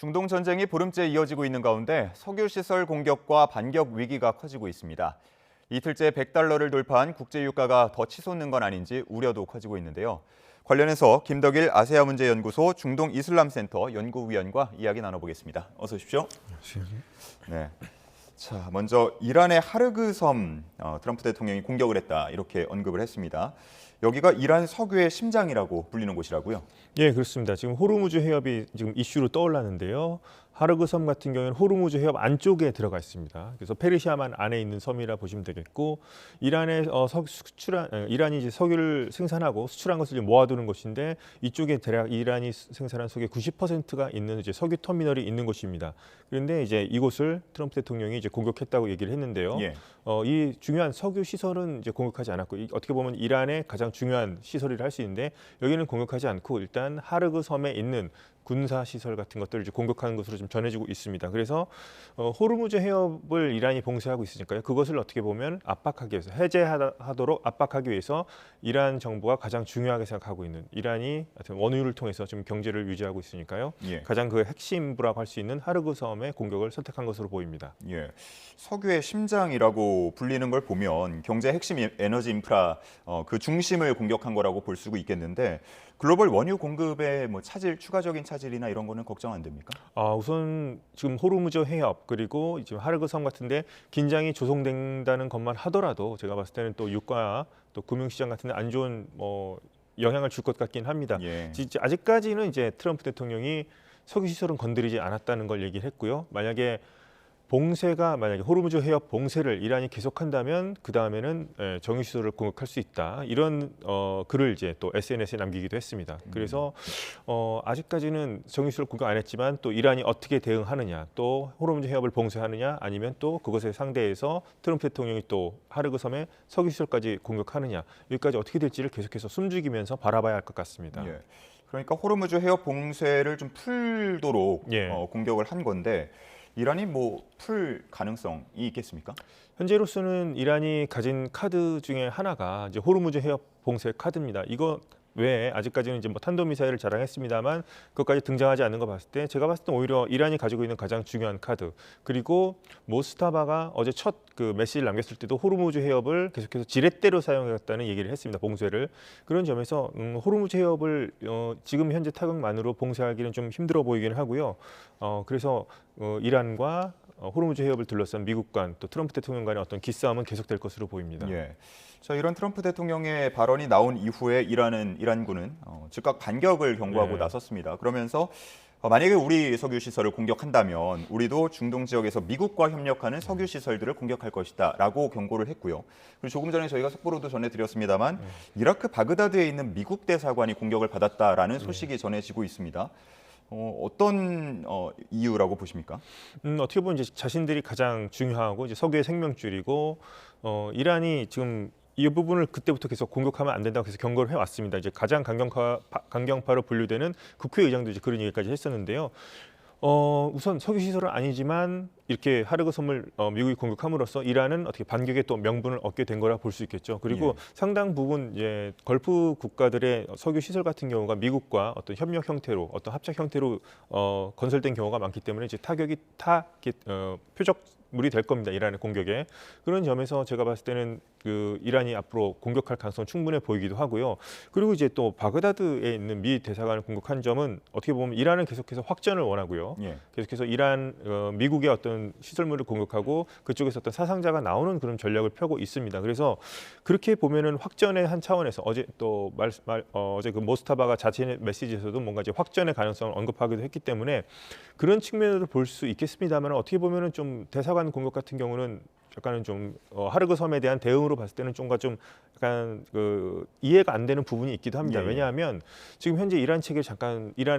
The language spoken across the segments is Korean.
중동 전쟁이 보름째 이어지고 있는 가운데 석유 시설 공격과 반격 위기가 커지고 있습니다. 이틀째 100달러를 돌파한 국제 유가가 더 치솟는 건 아닌지 우려도 커지고 있는데요. 관련해서 김덕일 아세아문제연구소 중동 이슬람센터 연구위원과 이야기 나눠보겠습니다. 어서 오십시오. 네. 자, 먼저 이란의 하르그 섬 트럼프 대통령이 공격을 했다 이렇게 언급을 했습니다. 여기가 이란 석유의 심장이라고 불리는 곳이라고요? 예, 그렇습니다. 지금 호르무즈 해협이 지금 이슈로 떠올랐는데요. 하르그 섬 같은 경우에는 호르무즈 해협 안쪽에 들어가 있습니다. 그래서 페르시아만 안에 있는 섬이라 보시면 되겠고, 이란의 이란이 이제 석유를 생산하고 수출한 것을 이제 모아두는 곳인데, 이쪽에 대략 이란이 생산한 석유의 90%가 있는 이제 석유 터미널이 있는 곳입니다. 그런데 이제 이곳을 트럼프 대통령이 이제 공격했다고 얘기를 했는데요. 예. 이 중요한 석유 시설은 이제 공격하지 않았고, 어떻게 보면 이란의 가장 중요한 시설이라 할 수 있는데, 여기는 공격하지 않고 일단 하르그 섬에 있는 군사 시설 같은 것들을 이제 공격하는 것으로 좀 전해지고 있습니다. 그래서 호르무즈 해협을 이란이 봉쇄하고 있으니까요. 그것을 어떻게 보면 압박하기 위해서 해제하도록 압박하기 위해서 이란 정부가 가장 중요하게 생각하고 있는, 이란이 하여튼 원유를 통해서 지금 경제를 유지하고 있으니까요. 예. 가장 그 핵심부라고 할 수 있는 하르그 섬의 공격을 선택한 것으로 보입니다. 예. 석유의 심장이라고 불리는 걸 보면 경제 핵심 에너지 인프라 그 중심을 공격한 거라고 볼 수 있겠는데, 글로벌 원유 공급에 뭐 추가적인 차질이나 이런 거는 걱정 안 됩니까? 우선 지금 호르무즈 해협 그리고 지금 하르그 섬 같은데 긴장이 조성된다는 것만 하더라도 제가 봤을 때는 또 유가 또 금융시장 같은 데 안 좋은 영향을 줄 것 같긴 합니다. 예. 진짜 아직까지는 이제 트럼프 대통령이 석유 시설은 건드리지 않았다는 걸 얘기를 했고요. 만약에 호르무즈 해협 봉쇄를 이란이 계속한다면 그 다음에는 정유 시설을 공격할 수 있다, 이런 글을 이제 또 SNS에 남기기도 했습니다. 그래서 아직까지는 정유 시설 공격 안 했지만 또 이란이 어떻게 대응하느냐, 또 호르무즈 해협을 봉쇄하느냐, 아니면 또 그것에 상대해서 트럼프 대통령이 또 하르그 섬의 석유 시설까지 공격하느냐, 여기까지 어떻게 될지를 계속해서 숨죽이면서 바라봐야 할 것 같습니다. 예. 그러니까 호르무즈 해협 봉쇄를 좀 풀도록 예. 공격을 한 건데, 이란이 뭐 풀 가능성이 있겠습니까? 현재로서는 이란이 가진 카드 중에 하나가 이제 호르무즈 해협 봉쇄 카드입니다. 이거 외에 아직까지는 이제 뭐 탄도미사일을 자랑했습니다만 그것까지 등장하지 않는 거 봤을 때, 제가 봤을 때 오히려 이란이 가지고 있는 가장 중요한 카드, 그리고 모스타바가 어제 첫 그 메시지를 남겼을 때도 호르무즈 해협을 계속해서 지렛대로 사용했다는 얘기를 했습니다. 봉쇄를. 그런 점에서 호르무즈 해협을 지금 현재 타격만으로 봉쇄하기는 좀 힘들어 보이긴 하고요. 그래서 이란과 호르무즈 해협을 둘러싼 미국 간 또 트럼프 대통령 간의 어떤 기싸움은 계속될 것으로 보입니다. 예. 자, 이런 트럼프 대통령의 발언이 나온 이후에 이란군은 즉각 반격을 경고하고 예. 나섰습니다. 그러면서 만약에 우리 석유 시설을 공격한다면 우리도 중동 지역에서 미국과 협력하는 석유 시설들을 공격할 것이다라고 경고를 했고요. 그리고 조금 전에 저희가 속보로도 전해드렸습니다만 이라크 바그다드에 있는 미국 대사관이 공격을 받았다라는 소식이 전해지고 있습니다. 어떤 이유라고 보십니까? 어떻게 보면 이제 자신들이 가장 중요하고 이제 석유의 생명줄이고, 이란이 지금 이 부분을 그때부터 계속 공격하면 안 된다고 해서 경고를 해왔습니다. 이제 가장 강경파로 분류되는 국회의장도 이제 그런 얘기까지 했었는데요. 우선 석유 시설은 아니지만 이렇게 하르그 섬을 미국이 공격함으로써 이란은 어떻게 반격의 또 명분을 얻게 된 거라 볼 수 있겠죠. 그리고 상당 부분 이제 걸프 국가들의 석유 시설 같은 경우가 미국과 어떤 협력 형태로, 어떤 합작 형태로 건설된 경우가 많기 때문에 이제 타격이 표적물이 될 겁니다. 이란의 공격에. 그런 점에서 제가 봤을 때는 그 이란이 앞으로 공격할 가능성 충분해 보이기도 하고요. 그리고 이제 또 바그다드에 있는 미 대사관을 공격한 점은 어떻게 보면 이란은 계속해서 확전을 원하고요. 예. 계속해서 미국의 어떤 시설물을 공격하고 그쪽에서 어떤 사상자가 나오는 그런 전략을 펴고 있습니다. 그래서 그렇게 보면은 확전의 한 차원에서 어제 그 모스타바가 자신의 메시지에서도 뭔가 이제 확전의 가능성을 언급하기도 했기 때문에 그런 측면으로 볼 수 있겠습니다만, 어떻게 보면은 좀 대사관 공격 같은 경우는 약간은 좀 하르그 섬에 대한 대응으로 봤을 때는 좀 약간 그 이해가 안 되는 부분이 있기도 합니다. 네. 왜냐하면 지금 현재 이란의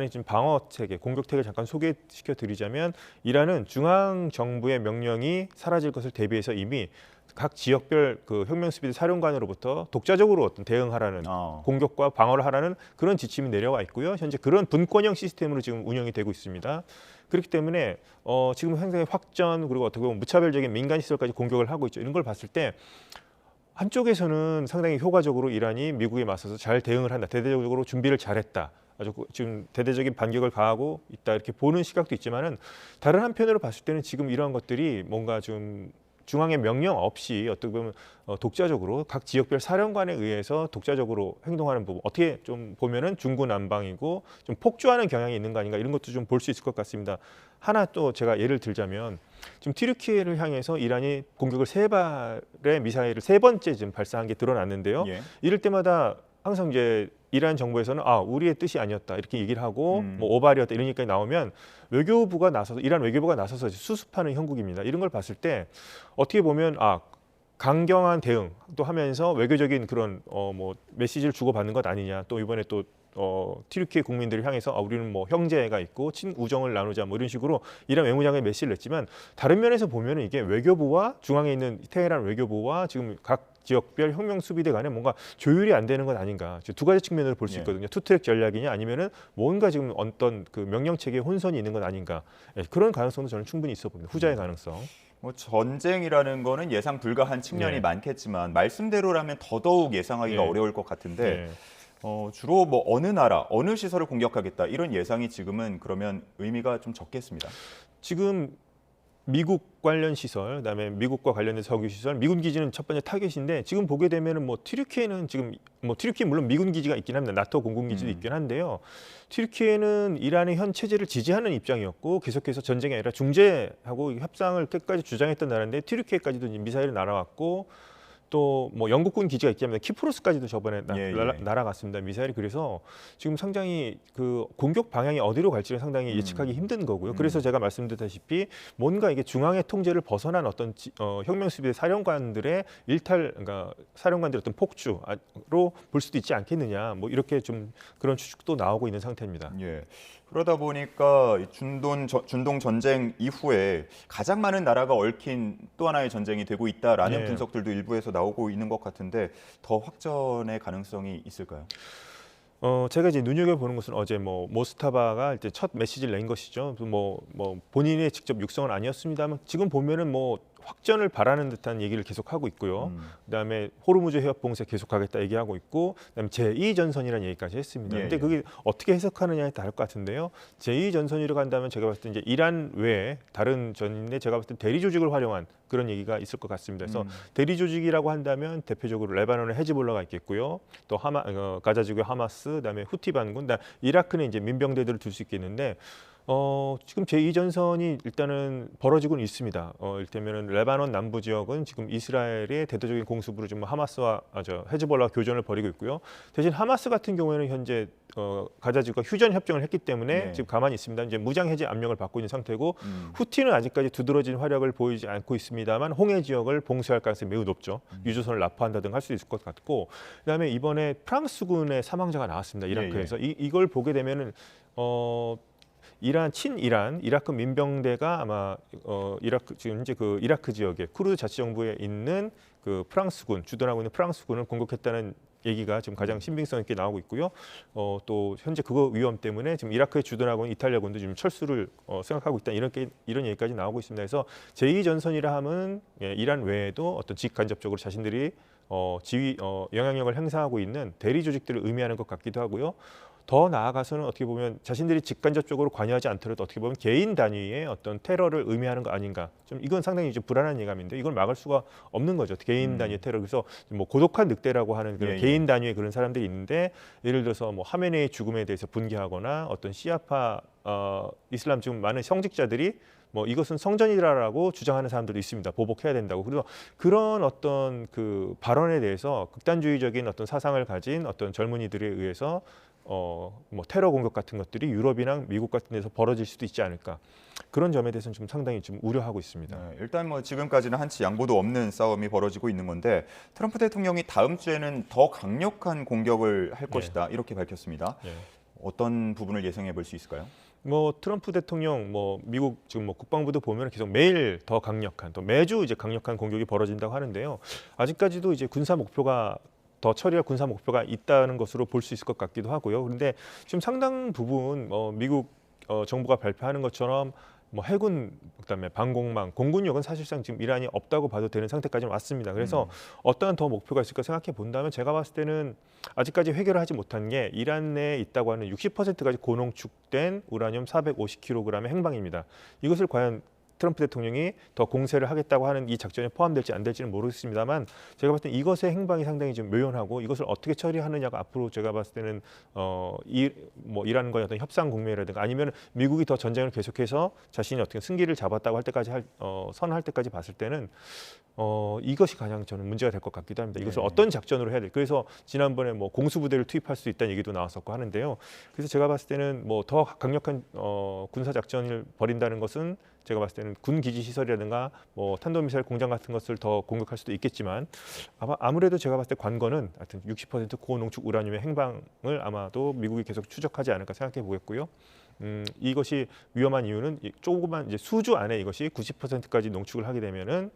지금 방어 체계, 공격 체계를 잠깐 소개시켜 드리자면, 이란은 중앙 정부의 명령이 사라질 것을 대비해서 이미 각 지역별 그 혁명수비대 사령관으로부터 독자적으로 어떤 대응하라는, 공격과 방어를 하라는 그런 지침이 내려와 있고요. 현재 그런 분권형 시스템으로 지금 운영이 되고 있습니다. 그렇기 때문에 지금 상당히 확전, 그리고 어떻게 보면 무차별적인 민간 시설까지 공격을 하고 있죠. 이런 걸 봤을 때 한쪽에서는 상당히 효과적으로 이란이 미국에 맞서서 잘 대응을 한다, 대대적으로 준비를 잘했다, 아주 지금 대대적인 반격을 가하고 있다 이렇게 보는 시각도 있지만은 다른 한편으로 봤을 때는 지금 이러한 것들이 뭔가 좀 중앙의 명령 없이 어떻게 보면 독자적으로 각 지역별 사령관에 의해서 독자적으로 행동하는 부분 어떻게 좀 보면은 중구난방이고 좀 폭주하는 경향이 있는 거 아닌가 이런 것도 좀 볼 수 있을 것 같습니다. 하나 또 제가 예를 들자면 지금 튀르키예를 향해서 이란이 공격을 3발의 미사일을 3번째 지금 발사한 게 드러났는데요. 예. 이럴 때마다 항상 이제 이란 정부에서는 우리의 뜻이 아니었다 이렇게 얘기를 하고 뭐 오발이었다 이런 얘기까지 나오면 외교부가 나서서 이란 외교부가 나서서 수습하는 형국입니다. 이런 걸 봤을 때 어떻게 보면 강경한 대응 또 하면서 외교적인 그런 뭐 메시지를 주고받는 것 아니냐 또 이번에 또 튀르키예 국민들을 향해서 우리는 뭐 형제가 있고 친우정을 나누자 뭐 이런 식으로 이란 외무장관이 메시지를 냈지만 다른 면에서 보면은 이게 외교부와 중앙에 있는 테헤란 외교부와 지금 각 지역별 혁명 수비대 간에 뭔가 조율이 안 되는 건 아닌가 두 가지 측면으로 볼 수 있거든요. 투트랙 전략이냐 아니면은 뭔가 지금 어떤 그 명령 체계에 혼선이 있는 건 아닌가 그런 가능성도 저는 충분히 있어 봅니다. 후자의 가능성. 뭐 전쟁이라는 거는 예상 불가한 측면이 네. 많겠지만 말씀대로라면 더더욱 예상하기가 네. 어려울 것 같은데 네. 주로 뭐 어느 나라, 어느 시설을 공격하겠다 이런 예상이 지금은 그러면 의미가 좀 적겠습니다. 지금 미국 관련 시설, 그다음에 미국과 관련된 석유 시설, 미군 기지는 첫 번째 타겟인데 지금 보게 되면은 뭐 튀르키예는 지금 뭐 튀르키예 물론 미군 기지가 있긴 합니다. 나토 공군 기지도 있긴 한데요. 튀르키예는 이란의 현 체제를 지지하는 입장이었고 계속해서 전쟁이 아니라 중재하고 협상을 끝까지 주장했던 나라인데 튀르키예까지도 미사일을 날아왔고 또 뭐 영국군 기지가 있기 때문에 키프로스까지도 저번에 날아갔습니다. 미사일이. 그래서 지금 상당히 그 공격 방향이 어디로 갈지는 상당히 예측하기 힘든 거고요. 그래서 제가 말씀드렸다시피 뭔가 이게 중앙의 통제를 벗어난 어떤 혁명 수비대 사령관들의 그러니까 사령관들의 어떤 폭주로 볼 수도 있지 않겠느냐. 뭐 이렇게 좀 그런 추측도 나오고 있는 상태입니다. 예. 그러다 보니까 이 준동 전쟁 이후에 가장 많은 나라가 얽힌 또 하나의 전쟁이 되고 있다라는 분석들도 일부에서 나오고 있는 것 같은데 더 확전의 가능성이 있을까요? 제가 이제 눈여겨보는 것은 어제 뭐 모스타바가 이제 첫 메시지를 낸 것이죠. 뭐 본인의 직접 육성은 아니었습니다만 지금 보면은 뭐 확전을 바라는 듯한 얘기를 계속하고 있고요. 그다음에 호르무즈 해협 봉쇄 계속하겠다 얘기하고 있고 그다음에 제2전선이라는 얘기까지 했습니다. 근데 그게 어떻게 해석하느냐에 따를 것 같은데요. 제2전선이라고 한다면 제가 봤을 때 이제 이란 외에 다른 전인데 제가 봤을 때 대리 조직을 활용한 그런 얘기가 있을 것 같습니다. 그래서 대리 조직이라고 한다면 대표적으로 레바논의 헤즈볼라가 있겠고요. 또 가자 지구 하마스, 그다음에 후티 반군, 이라크는 이제 민병대들을 둘 수 있겠는데 지금 제2전선이 일단은 벌어지고는 있습니다. 이를테면 레바논 남부 지역은 지금 이스라엘의 대대적인 공습으로 지금 하마스와 헤즈볼라와 교전을 벌이고 있고요. 대신 하마스 같은 경우에는 현재 가자지구가 휴전 협정을 했기 때문에 지금 가만히 있습니다. 이제 무장 해제 압력을 받고 있는 상태고 후티는 아직까지 두드러진 활약을 보이지 않고 있습니다만 홍해 지역을 봉쇄할 가능성이 매우 높죠. 유조선을 납포한다든가 할 수 있을 것 같고 그다음에 이번에 프랑스군의 사망자가 나왔습니다. 이라크에서 이걸 보게 되면은 이라크 민병대가 아마 지금 현재 그 이라크 지역에 쿠르드 자치정부에 있는 그 프랑스군 주둔하고 있는 프랑스군을 공격했다는 얘기가 지금 가장 신빙성 있게 나오고 있고요. 또 현재 그거 위험 때문에 지금 이라크에 주둔하고 있는 이탈리아군도 지금 철수를 생각하고 있다 이런 얘기까지 나오고 있습니다. 그래서 제2전선이라 하면 이란 외에도 어떤 직간접적으로 자신들이 영향력을 행사하고 있는 대리 조직들을 의미하는 것 같기도 하고요. 더 나아가서는 어떻게 보면 자신들이 직간접적으로 관여하지 않더라도 어떻게 보면 개인 단위의 어떤 테러를 의미하는 거 아닌가. 좀 이건 상당히 좀 불안한 예감인데 이걸 막을 수가 없는 거죠. 개인 단위의 테러. 그래서 뭐 고독한 늑대라고 하는 그런 개인 단위의 그런 사람들이 있는데 예를 들어서 뭐 하메네이 죽음에 대해서 분개하거나 어떤 시아파 이슬람 지금 많은 성직자들이 뭐 이것은 성전이라고 주장하는 사람들도 있습니다. 보복해야 된다고. 그래서 그런 어떤 그 발언에 대해서 극단주의적인 어떤 사상을 가진 어떤 젊은이들에 의해서 뭐 테러 공격 같은 것들이 유럽이나 미국 같은 데서 벌어질 수도 있지 않을까. 그런 점에 대해서는 좀 상당히 좀 우려하고 있습니다. 일단 뭐 지금까지는 한치 양보도 없는 싸움이 벌어지고 있는 건데 트럼프 대통령이 다음 주에는 더 강력한 공격을 할 것이다 이렇게 밝혔습니다. 어떤 부분을 예상해 볼 수 있을까요? 뭐 트럼프 대통령, 뭐 미국 지금 뭐 국방부도 보면 계속 매일 더 강력한, 또 매주 이제 강력한 공격이 벌어진다고 하는데요. 아직까지도 이제 군사 목표가 더 처리할 군사 목표가 있다는 것으로 볼 수 있을 것 같기도 하고요. 그런데 지금 상당 부분 미국 정부가 발표하는 것처럼 뭐 해군, 그다음에 방공망, 공군력은 사실상 지금 이란이 없다고 봐도 되는 상태까지 왔습니다. 그래서 어떠한 더 목표가 있을까 생각해 본다면 제가 봤을 때는 아직까지 해결을 하지 못한 게 이란 내에 있다고 하는 60%까지 고농축된 우라늄 450kg의 행방입니다. 이것을 과연 트럼프 대통령이 더 공세를 하겠다고 하는 이 작전에 포함될지 안 될지는 모르겠습니다만 제가 봤을 때 이것의 행방이 상당히 좀 묘연하고 이것을 어떻게 처리하느냐가 앞으로 제가 봤을 때는 이란과의 어떤 협상 국면이라든가 아니면 미국이 더 전쟁을 계속해서 자신이 어떻게 승기를 잡았다고 할 때까지 선언할 때까지 봤을 때는 이것이 가장 저는 문제가 될 것 같기도 합니다. 이것을 어떤 작전으로 해야 될? 그래서 지난번에 뭐 공수부대를 투입할 수 있다는 얘기도 나왔었고 하는데요. 그래서 제가 봤을 때는 뭐 더 강력한 군사 작전을 벌인다는 것은 제가 봤을 때는 군 기지 시설이라든가 뭐 탄도미사일 공장 같은 것을 더 공격할 수도 있겠지만 아무래도 제가 봤을 때 관건은 하여튼 60% 고농축 우라늄의 행방을 아마도 미국이 계속 추적하지 않을까 생각해 보겠고요. 이것이 위험한 이유는 조그만 이제 수주 안에 이것이 90%까지 농축을 하게 되면은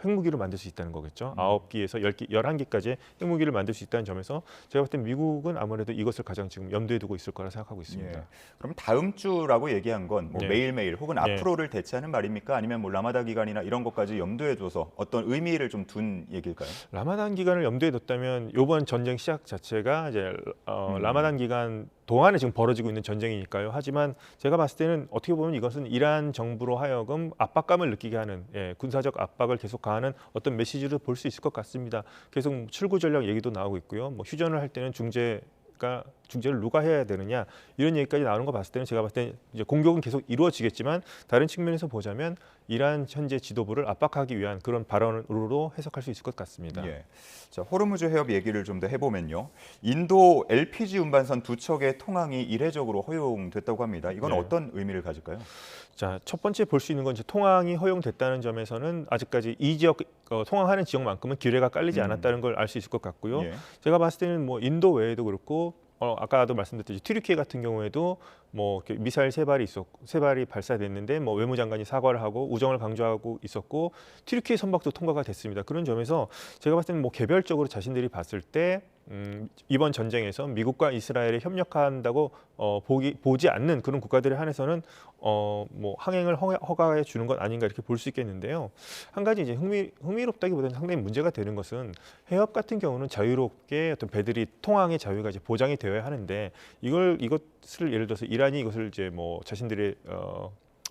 핵무기를 만들 수 있다는 거겠죠. 9기에서 10기, 11기까지의 핵무기를 만들 수 있다는 점에서 제가 볼 땐 미국은 아무래도 이것을 가장 지금 염두에 두고 있을 거라 생각하고 있습니다. 예. 그럼 다음 주라고 얘기한 건 뭐 네. 매일매일 혹은 네. 앞으로를 대체하는 말입니까? 아니면 뭐 라마다 기간이나 이런 것까지 염두에 둬서 어떤 의미를 좀 둔 얘기일까요? 라마단 기간을 염두에 뒀다면 이번 전쟁 시작 자체가 이제 라마단 기간 동안에 지금 벌어지고 있는 전쟁이니까요. 하지만 제가 봤을 때는 어떻게 보면 이것은 이란 정부로 하여금 압박감을 느끼게 하는 군사적 압박을 계속 가하는 어떤 메시지를 볼 수 있을 것 같습니다. 계속 출구 전략 얘기도 나오고 있고요. 뭐 휴전을 할 때는 중재를 누가 해야 되느냐 이런 얘기까지 나오는 거 봤을 때는 제가 봤을 때 이제 공격은 계속 이루어지겠지만 다른 측면에서 보자면 이란 현재 지도부를 압박하기 위한 그런 발언으로 해석할 수 있을 것 같습니다. 예. 자, 호르무즈 해협 얘기를 좀 더 해보면요. 인도 LPG 운반선 두 척의 통항이 이례적으로 허용됐다고 합니다. 이건 네. 어떤 의미를 가질까요? 자, 첫 번째 볼 수 있는 건 이제 통항이 허용됐다는 점에서는 아직까지 이 지역 통항하는 지역만큼은 규례가 깔리지 않았다는 걸 알 수 있을 것 같고요. 예. 제가 봤을 때는 뭐 인도 외에도 그렇고 아까도 말씀드렸듯이 튀르키예 같은 경우에도 뭐 이렇게 미사일 세 발이 발사됐는데 뭐 외무장관이 사과를 하고 우정을 강조하고 있었고 튀르키예 선박도 통과가 됐습니다. 그런 점에서 제가 봤을 때는 뭐 개별적으로 자신들이 봤을 때 이번 전쟁에서 미국과 이스라엘이 협력한다고 보지 않는 그런 국가들에 한해서는 뭐 항행을 허가해 주는 것 아닌가 이렇게 볼 수 있겠는데요. 한 가지 이제 흥미롭다기보다는 상당히 문제가 되는 것은 해협 같은 경우는 자유롭게 어떤 배들이 통항의 자유가 이제 보장이 되어야 하는데 이것을 예를 들어서 이란이 이것을 이제 뭐 자신들의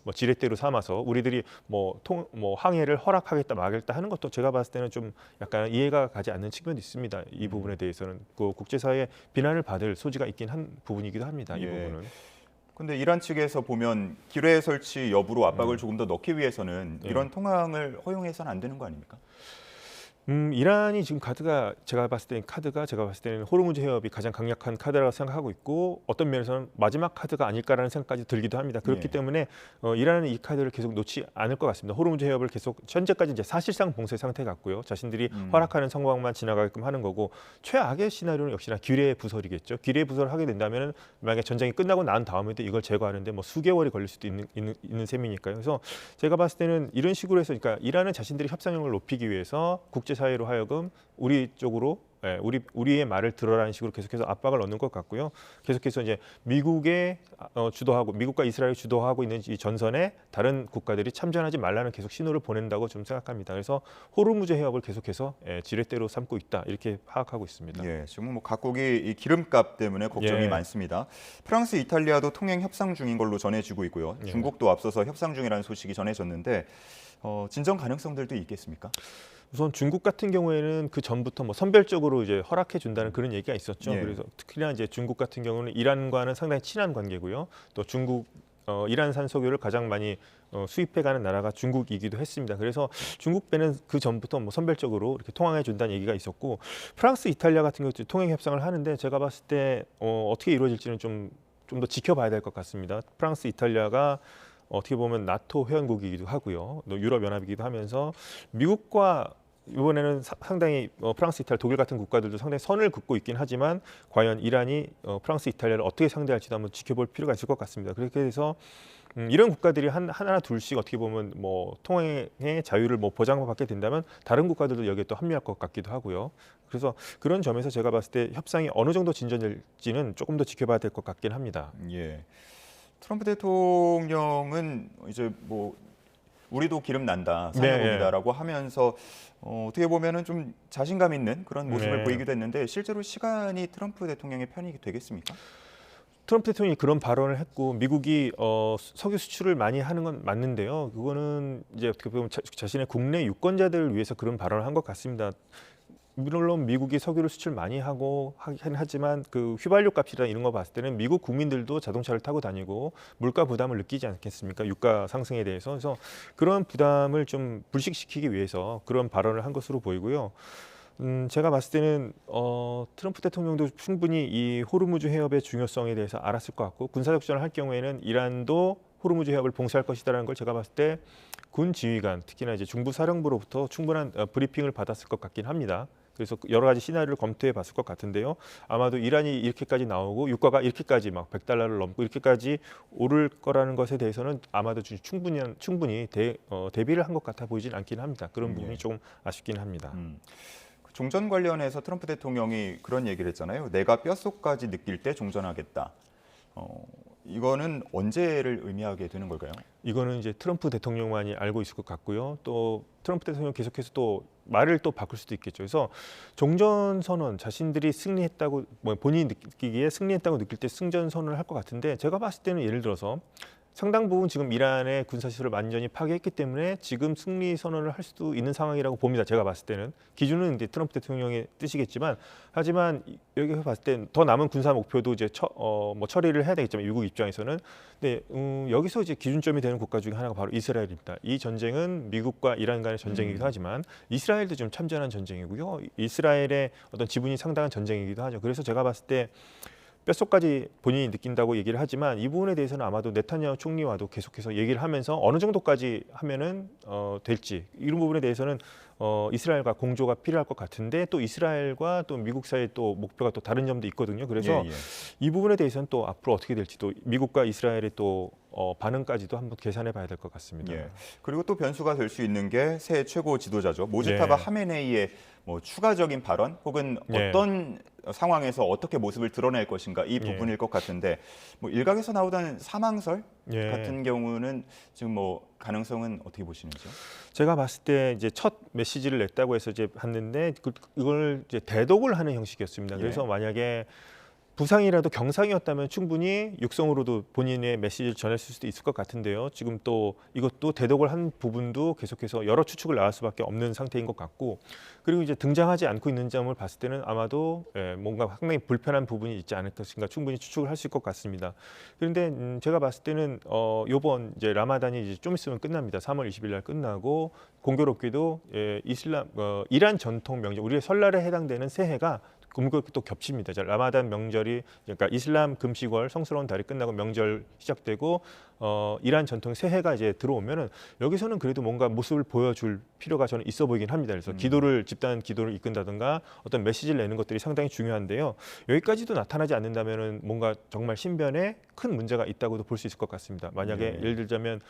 뭐 지렛대로 삼아서 우리들이 뭐 항해를 허락하겠다 말겠다 하는 것도 제가 봤을 때는 좀 약간 이해가 가지 않는 측면도 있습니다. 이 부분에 대해서는 그 국제사회의 비난을 받을 소지가 있긴 한 부분이기도 합니다. 이 예. 부분은. 근데 이란 측에서 보면 기뢰 설치 여부로 압박을 조금 더 넣기 위해서는 예. 이런 통항을 허용해서는 안 되는 거 아닙니까? 이란이 지금 제가 봤을 때는 호르무즈 해협이 가장 강력한 카드라고 생각하고 있고 어떤 면에서는 마지막 카드가 아닐까라는 생각까지 들기도 합니다. 그렇기 예. 때문에 이란은 이 카드를 계속 놓지 않을 것 같습니다. 호르무즈 해협을 계속 현재까지 이제 사실상 봉쇄 상태 같고요. 자신들이 허락하는 상황만 지나가게끔 하는 거고 최악의 시나리오는 역시나 기뢰 부설이겠죠. 기뢰 부설을 하게 된다면은 만약에 전쟁이 끝나고 난 다음에도 이걸 제거하는데 뭐 수개월이 걸릴 수도 있는 셈이니까요. 그래서 제가 봤을 때는 이런 식으로 해서 그러니까 이란은 자신들이 협상력을 높이기 위해서 국제사회로 하여금 우리 쪽으로 우리의 말을 들어라는 식으로 계속해서 압박을 넣는 것 같고요. 계속해서 이제 미국의 주도하고 미국과 이스라엘이 주도하고 있는 이 전선에 다른 국가들이 참전하지 말라는 계속 신호를 보낸다고 좀 생각합니다. 그래서 호르무즈 해협을 계속해서 지렛대로 삼고 있다 이렇게 파악하고 있습니다. 예, 지금 뭐 각국이 이 기름값 때문에 걱정이 예. 많습니다. 프랑스, 이탈리아도 통행 협상 중인 걸로 전해지고 있고요. 예. 중국도 앞서서 협상 중이라는 소식이 전해졌는데 진정 가능성들도 있겠습니까? 우선 중국 같은 경우에는 그 전부터 뭐 선별적으로 이제 허락해 준다는 그런 얘기가 있었죠. 예. 그래서 특히나 이제 중국 같은 경우는 이란과는 상당히 친한 관계고요. 또 중국 이란산 석유를 가장 많이 수입해가는 나라가 중국이기도 했습니다. 그래서 중국 배는 그 전부터 뭐 선별적으로 이렇게 통항해 준다는 얘기가 있었고 프랑스, 이탈리아 같은 경우도 통행 협상을 하는데 제가 봤을 때 어떻게 이루어질지는 좀 더 지켜봐야 될 것 같습니다. 프랑스, 이탈리아가 어떻게 보면 나토 회원국이기도 하고요. 또 유럽연합이기도 하면서 미국과 이번에는 상당히 프랑스, 이탈리아, 독일 같은 국가들도 상당히 선을 긋고 있긴 하지만 과연 이란이 프랑스, 이탈리아를 어떻게 상대할지도 한번 지켜볼 필요가 있을 것 같습니다. 그렇게 해서 이런 국가들이 하나 둘씩 어떻게 보면 뭐 통행의 자유를 뭐 보장받게 된다면 다른 국가들도 여기에 또 합류할 것 같기도 하고요. 그래서 그런 점에서 제가 봤을 때 협상이 어느 정도 진전될지는 조금 더 지켜봐야 될 것 같긴 합니다. 예. 트럼프 대통령은 이제 뭐 우리도 기름 난다, 산유국이다라고 하면서 어떻게 보면은 좀 자신감 있는 그런 모습을 네. 보이기도 했는데 실제로 시간이 트럼프 대통령의 편이 되겠습니까? 트럼프 대통령이 그런 발언을 했고 미국이 석유 수출을 많이 하는 건 맞는데요. 그거는 이제 어떻게 보면 자신의 국내 유권자들을 위해서 그런 발언을 한 것 같습니다. 물론 미국이 석유를 수출 많이 하고 하긴 하지만 그 휘발유 값이나 이런 거 봤을 때는 미국 국민들도 자동차를 타고 다니고 물가 부담을 느끼지 않겠습니까? 유가 상승에 대해서. 그래서 그런 부담을 좀 불식시키기 위해서 그런 발언을 한 것으로 보이고요. 제가 봤을 때는 트럼프 대통령도 충분히 이 호르무즈 해협의 중요성에 대해서 알았을 것 같고 군사작전을 할 경우에는 이란도 호르무즈 해협을 봉쇄할 것이다라는 걸 제가 봤을 때 군 지휘관 특히나 이제 중부 사령부로부터 충분한 브리핑을 받았을 것 같긴 합니다. 그래서 여러 가지 시나리오를 검토해 봤을 것 같은데요. 아마도 이란이 이렇게까지 나오고 유가가 이렇게까지 막 $100를 넘고 이렇게까지 오를 거라는 것에 대해서는 아마도 충분히 대비를 한 것 같아 보이진 않긴 합니다. 그런 부분이 조금 아쉽긴 합니다. 종전 관련해서 트럼프 대통령이 그런 얘기를 했잖아요. 내가 뼛속까지 느낄 때 종전하겠다. 이거는 언제를 의미하게 되는 걸까요? 이거는 이제 트럼프 대통령만이 알고 있을 것 같고요. 또 트럼프 대통령 계속해서 또 말을 또 바꿀 수도 있겠죠. 그래서 종전 선언 자신들이 승리했다고 본인이 느끼기에 승리했다고 느낄 때 승전 선언을 할 것 같은데 제가 봤을 때는 예를 들어서 상당 부분 지금 이란의 군사시설을 완전히 파괴했기 때문에 지금 승리 선언을 할 수도 있는 상황이라고 봅니다. 제가 봤을 때는 기준은 이제 트럼프 대통령의 뜻이겠지만 하지만 여기서 봤을 때 더 남은 군사 목표도 이제 처리를 해야 되겠지만 미국 입장에서는 근데 여기서 이제 기준점이 되는 국가 중에 하나가 바로 이스라엘입니다. 이 전쟁은 미국과 이란 간의 전쟁이기도 하지만 이스라엘도 좀 참전한 전쟁이고요. 이스라엘의 어떤 지분이 상당한 전쟁이기도 하죠. 그래서 제가 봤을 때 뼛속까지 본인이 느낀다고 얘기를 하지만 이 부분에 대해서는 아마도 네타냐후 총리와도 계속해서 얘기를 하면서 어느 정도까지 하면은 될지 이런 부분에 대해서는 이스라엘과 공조가 필요할 것 같은데 또 이스라엘과 또 미국 사이에 또 목표가 또 다른 점도 있거든요. 그래서 이 부분에 대해서는 또 앞으로 어떻게 될지 또 미국과 이스라엘의 또 반응까지도 한번 계산해 봐야 될 것 같습니다. 그리고 또 변수가 될 수 있는 게 새 최고 지도자죠. 모지타바 하메네이의 뭐 추가적인 발언 혹은 어떤 상황에서 어떻게 모습을 드러낼 것인가 이 부분일 것 같은데 뭐 일각에서 나오던 사망설 같은 경우는 지금 뭐 가능성은 어떻게 보시는지요? 제가 봤을 때 이제 첫 메시지를 냈다고 해서 이제 봤는데 이걸 이제 대독을 하는 형식이었습니다. 그래서 만약에 부상이라도 경상이었다면 충분히 육성으로도 본인의 메시지를 전했을 수도 있을 것 같은데요. 지금 또 이것도 대독을 한 부분도 계속해서 여러 추측을 나올 수밖에 없는 상태인 것 같고 그리고 이제 등장하지 않고 있는 점을 봤을 때는 아마도 뭔가 상당히 불편한 부분이 있지 않을 것인가 충분히 추측을 할 수 있을 것 같습니다. 그런데 제가 봤을 때는 이번 이제 라마단이 이제 좀 있으면 끝납니다. 3월 20일 날 끝나고 공교롭게도 이란 전통 명절 우리의 설날에 해당되는 새해가 공교롭게 또 겹칩니다. 라마단 명절이 그러니까 이슬람 금식월 성스러운 달이 끝나고 명절 시작되고 이란 전통 새해가 이제 들어오면은 여기서는 그래도 뭔가 모습을 보여줄 필요가 저는 있어 보이긴 합니다. 그래서 집단 기도를 이끈다든가 어떤 메시지를 내는 것들이 상당히 중요한데요. 여기까지도 나타나지 않는다면은 뭔가 정말 신변에 큰 문제가 있다고도 볼 수 있을 것 같습니다. 만약에 예를 들자면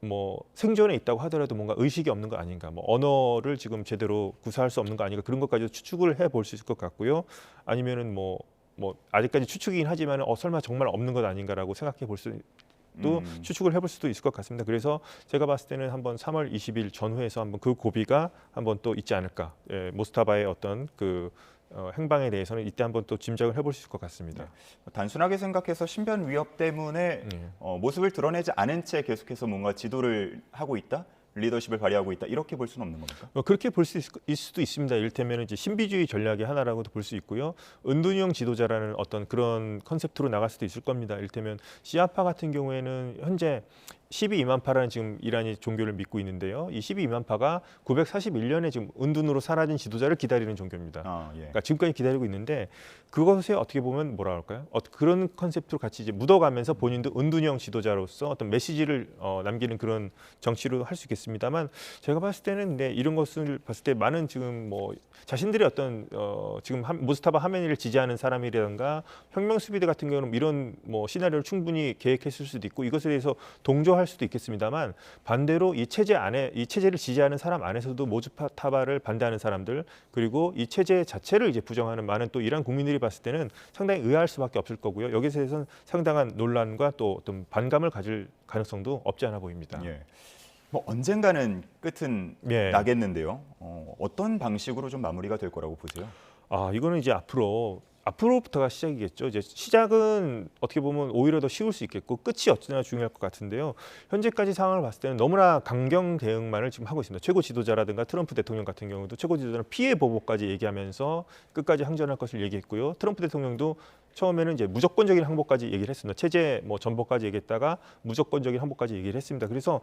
뭐 생존에 있다고 하더라도 뭔가 의식이 없는 거 아닌가, 뭐 언어를 지금 제대로 구사할 수 없는 거 아닌가 그런 것까지도 추측을 해볼 수 있을 것 같고요. 아니면은 뭐 아직까지 추측이긴 하지만 설마 정말 없는 것 아닌가라고 생각해 볼 수도 추측을 해볼 수도 있을 것 같습니다. 그래서 제가 봤을 때는 한번 3월 20일 전후에서 한번 그 고비가 한번 또 있지 않을까. 모스타바의 어떤 그 행방에 대해서는 이때 한번 또 짐작을 해볼 수 있을 것 같습니다. 단순하게 생각해서 신변 위협 때문에 모습을 드러내지 않은 채 계속해서 뭔가 지도를 하고 있다, 리더십을 발휘하고 있다 이렇게 볼 수는 없는 겁니까? 그렇게 볼 수도 있습니다. 이를테면 이제 신비주의 전략의 하나라고도 볼 수 있고요. 은둔형 지도자라는 어떤 그런 컨셉트로 나갈 수도 있을 겁니다. 이를테면 시아파 같은 경우에는 현재 12이만파라는 지금 이란이 종교를 믿고 있는데요. 이 12이만파가 941년에 지금 은둔으로 사라진 지도자를 기다리는 종교입니다. 그러니까 지금까지 기다리고 있는데 그것에 어떻게 보면 뭐라 할까요? 그런 컨셉트로 같이 이제 묻어가면서 본인도 은둔형 지도자로서 어떤 메시지를 남기는 그런 정치로 할 수 있겠습니다만 제가 봤을 때는 이런 것을 봤을 때 많은 지금 뭐 자신들의 어떤 지금 무스타바 하메니를 지지하는 사람이라든가 혁명 수비대 같은 경우는 이런 뭐 시나리오를 충분히 계획했을 수도 있고 이것에 대해서 동조할 우려할 수도 있겠습니다만 반대로 이 체제 안에 이 체제를 지지하는 사람 안에서도 모스타바를 반대하는 사람들 그리고 이 체제 자체를 이제 부정하는 많은 또 이란 국민들이 봤을 때는 상당히 의아할 수밖에 없을 거고요. 여기서 대해서는 상당한 논란과 또 어떤 반감을 가질 가능성도 없지 않아 보입니다. 예. 뭐 언젠가는 끝은 예. 나겠는데요. 어떤 방식으로 좀 마무리가 될 거라고 보세요? 이거는 이제 앞으로부터가 시작이겠죠. 이제 시작은 어떻게 보면 오히려 더 쉬울 수 있겠고 끝이 어찌나 중요할 것 같은데요. 현재까지 상황을 봤을 때는 너무나 강경 대응만을 지금 하고 있습니다. 최고 지도자라든가 트럼프 대통령 같은 경우도 최고 지도자는 피해 보복까지 얘기하면서 끝까지 항전할 것을 얘기했고요. 트럼프 대통령도 처음에는 이제 무조건적인 항복까지 얘기를 했습니다. 체제 뭐 전복까지 얘기했다가 무조건적인 항복까지 얘기를 했습니다. 그래서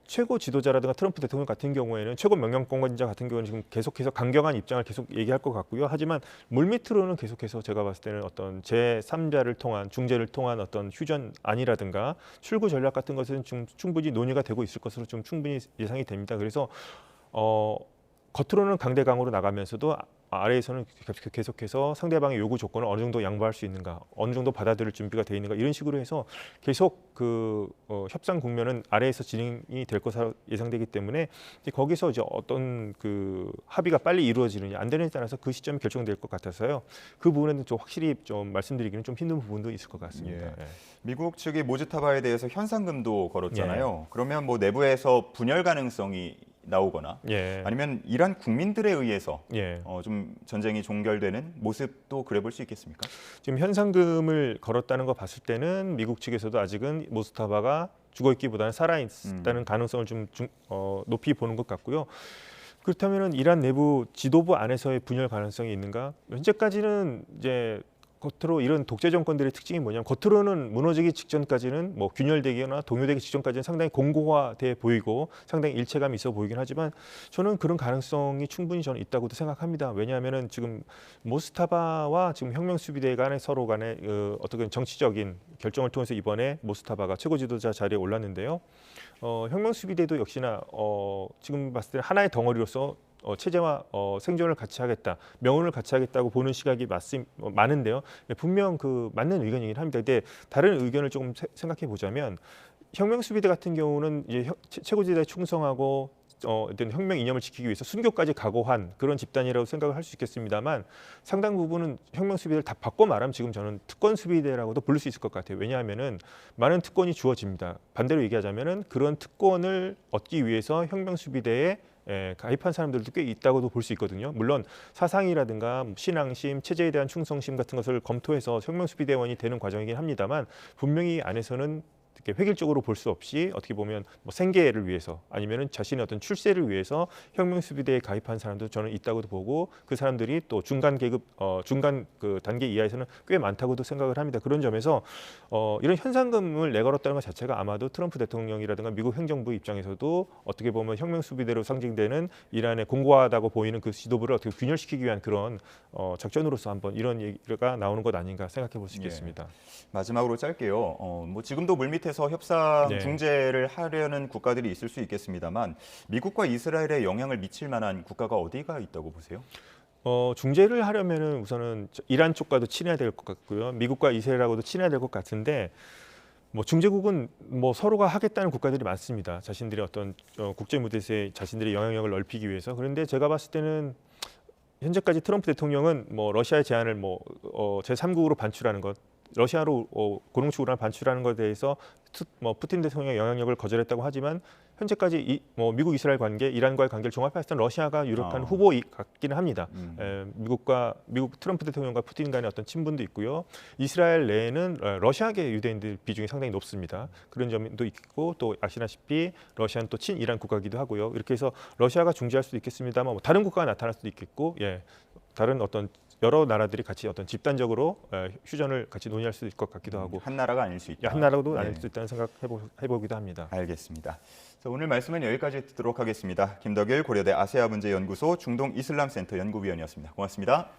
최고 지도자라든가 트럼프 대통령 같은 경우에는 최고 명령권자 같은 경우는 지금 계속해서 강경한 입장을 계속 얘기할 것 같고요. 하지만 물밑으로는 계속해서 제가 봤을 때는 어떤 제3자를 통한 중재를 통한 어떤 휴전안이라든가 출구 전략 같은 것은 좀 충분히 논의가 되고 있을 것으로 좀 충분히 예상이 됩니다. 그래서 겉으로는 강대강으로 나가면서도 아래에서는 계속해서 상대방의 요구 조건을 어느 정도 양보할 수 있는가, 어느 정도 받아들일 준비가 돼 있는가 이런 식으로 해서 계속 협상 국면은 아래에서 진행이 될 것으로 예상되기 때문에 거기서 이제 어떤 합의가 빨리 이루어지느냐 안 되느냐에 따라서 그 시점이 결정될 것 같아서요. 그 부분에는 좀 확실히 좀 말씀드리기는 좀 힘든 부분도 있을 것 같습니다. 예. 미국 측이 모즈타바에 대해서 현상금도 걸었잖아요. 그러면 뭐 내부에서 분열 가능성이 나오거나 아니면 이란 국민들에 의해서 좀 전쟁이 종결되는 모습도 그려볼 수 있겠습니까? 지금 현상금을 걸었다는 거 봤을 때는 미국 측에서도 아직은 모스타바가 죽어있기보다는 살아있다는 가능성을 좀 높이 보는 것 같고요. 그렇다면 이란 내부 지도부 안에서의 분열 가능성이 있는가? 현재까지는 이제 겉으로 이런 독재 정권들의 특징이 뭐냐면 겉으로는 무너지기 직전까지는 뭐 균열되거나 동요되기 직전까지는 상당히 공고화돼 보이고 상당히 일체감이 있어 보이긴 하지만 저는 그런 가능성이 충분히 저는 있다고도 생각합니다. 왜냐하면은 지금 모스타바와 지금 혁명수비대 간의 서로 간의 어떻게 정치적인 결정을 통해서 이번에 모스타바가 최고 지도자 자리에 올랐는데요. 혁명수비대도 역시나 지금 봤을 때 하나의 덩어리로서 체제와 생존을 같이 하겠다, 명운을 같이 하겠다고 보는 시각이 많은데요. 분명 맞는 의견이긴 합니다. 근데 다른 의견을 조금 생각해 보자면 혁명수비대 같은 경우는 이제 최고지대에 충성하고 어떤 혁명 이념을 지키기 위해서 순교까지 각오한 그런 집단이라고 생각을 할 수 있겠습니다만 상당 부분은 혁명수비대를 다 바꿔 말하면 지금 저는 특권수비대라고도 부를 수 있을 것 같아요. 왜냐하면은 많은 특권이 주어집니다. 반대로 얘기하자면은 그런 특권을 얻기 위해서 혁명수비대에 가입한 사람들도 꽤 있다고도 볼 수 있거든요. 물론 사상이라든가 신앙심, 체제에 대한 충성심 같은 것을 검토해서 혁명수비대원이 되는 과정이긴 합니다만 분명히 안에서는 이렇게 획일적으로 볼 수 없이 어떻게 보면 뭐 생계를 위해서 아니면은 자신의 어떤 출세를 위해서 혁명수비대에 가입한 사람도 저는 있다고도 보고 그 사람들이 또 중간 계급 중간 단계 이하에서는 꽤 많다고도 생각을 합니다. 그런 점에서 이런 현상금을 내걸었다는 것 자체가 아마도 트럼프 대통령이라든가 미국 행정부 입장에서도 어떻게 보면 혁명수비대로 상징되는 이란의 공고하다고 보이는 그 지도부를 어떻게 균열시키기 위한 그런 작전으로서 한번 이런 얘기가 나오는 것 아닌가 생각해 볼 수 있겠습니다. 마지막으로 짧게요. 뭐 지금도 물밑에서 협상 중재를 하려는 국가들이 있을 수 있겠습니다만 미국과 이스라엘에 영향을 미칠 만한 국가가 어디가 있다고 보세요? 중재를 하려면은 우선은 이란 쪽과도 친해야 될 것 같고요. 미국과 이스라엘하고도 친해야 될 것 같은데 뭐 중재국은 뭐 서로가 하겠다는 국가들이 많습니다. 자신들의 어떤 국제 무대에서의 자신들의 영향력을 넓히기 위해서. 그런데 제가 봤을 때는 현재까지 트럼프 대통령은 뭐 러시아의 제안을 제3국으로 반출하는 것, 러시아로 고농축으로 반출하는 것에 대해서 푸틴 대통령의 영향력을 거절했다고 하지만 현재까지 미국 이스라엘 관계, 이란과의 관계를 종합했을 때 러시아가 유력한 후보 같기는 합니다. 미국 트럼프 대통령과 푸틴 간의 어떤 친분도 있고요. 이스라엘 내에는 러시아계 유대인들 비중이 상당히 높습니다. 그런 점도 있고 또 아시다시피 러시아는 또 친이란 국가이기도 하고요. 이렇게 해서 러시아가 중재할 수도 있겠습니다만 다른 국가가 나타날 수도 있겠고, 다른 어떤 여러 나라들이 같이 어떤 집단적으로 휴전을 같이 논의할 수 있을 것 같기도 하고 한 나라가 아닐 수 있다. 한 나라도 아닐 수 있다는 생각 해보기도 합니다. 알겠습니다. 자, 오늘 말씀은 여기까지 듣도록 하겠습니다. 김덕일 고려대 아시아문제연구소 중동이슬람센터 연구위원이었습니다. 고맙습니다.